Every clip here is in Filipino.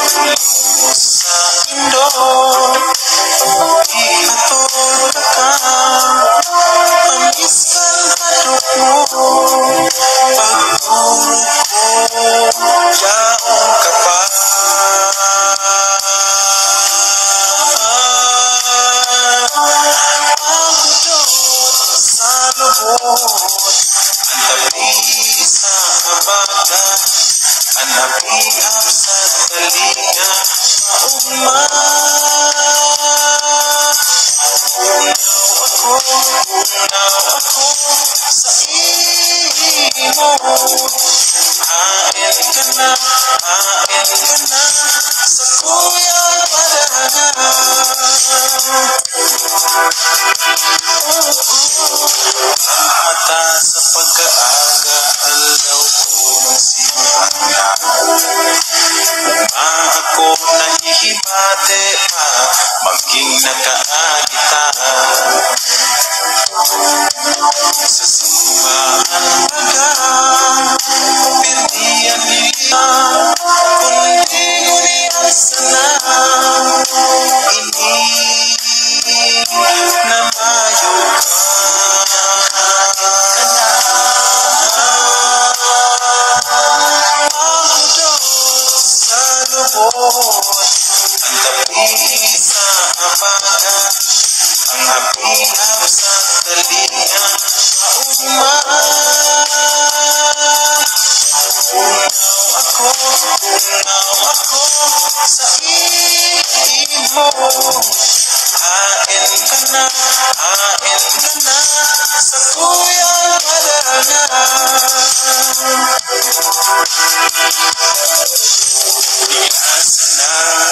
sa indo, ikatod ka, amiskan hadok mo, pagpuro ko, yaong ka pa. Pagudot sa lubot, ang tabi sa habagat, ang nabiyak sa talinga, maugma. Unaw ako sa imo, hain ka na sa kuyang padana. Ang mata sa pag-aaga, alaw ko ng simula. Ako nahihibate pa, maging nakaagita. Sa simbahan baga, pindihan nila, kundi unihan sana. Ini na mayo ang tabi sa habagat, ang hapihap sa talinga, maugma. Unaw ako sa imo, hain ka na sa kuyang padana. Asa na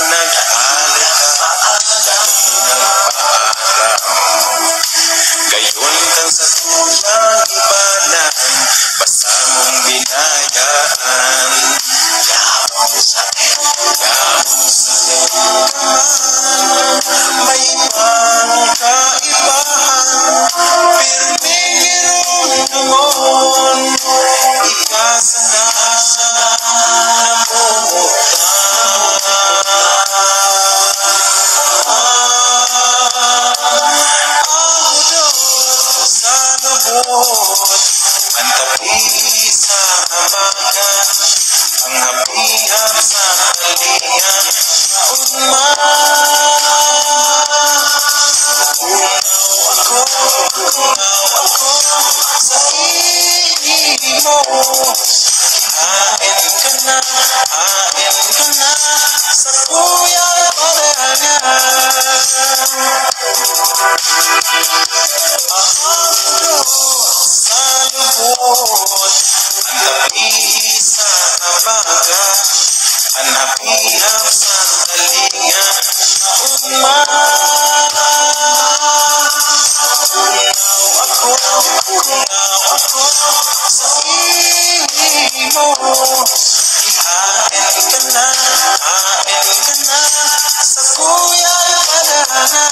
nag-aalala, gayon kang sa tulang ibanan, basta mong binayaan. Yamong sa may pangkaibahan, pirming irunungon, ikasana ang tabi sa habagat, ang hapihap sa talinga, maugma. Unaw ako sa imo, hain ka na sa kuyang padana. Sa lubot, ang tabi sa habagat, ang hapihap sa talinga, maugma. Unaw ako sa imo, hain ka na sa kuyang padana.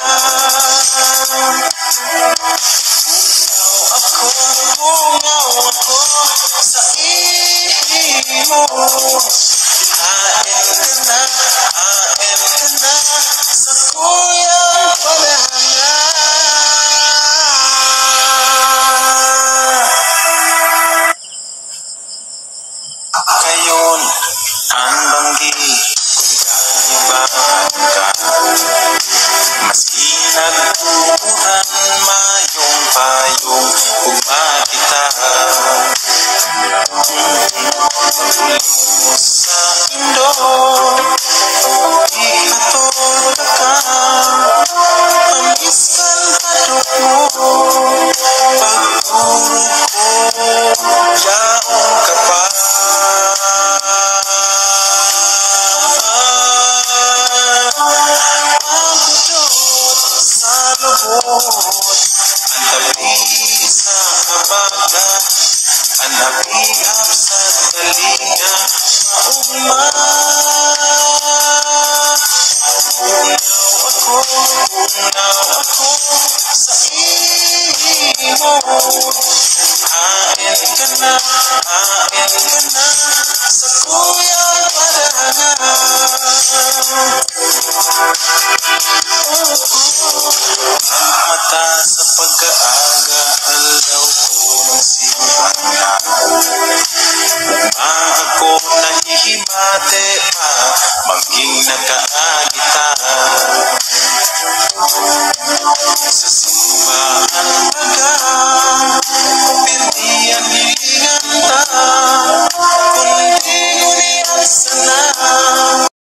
Unaw ako sa imo, hain ka na sa kuyang padana. Kayon ang banggi kung kaibahan ka, maski nagtutuhan mayong payong umakita. Sa indo, ikatod ka, amiskan hadok mo, pagpuro ko, yaong ka pa. Pagudot sa lubot, ang tabi sa habagat, ang hapihap sa talinga, maugma. Unaw ako sa imo, hain ka na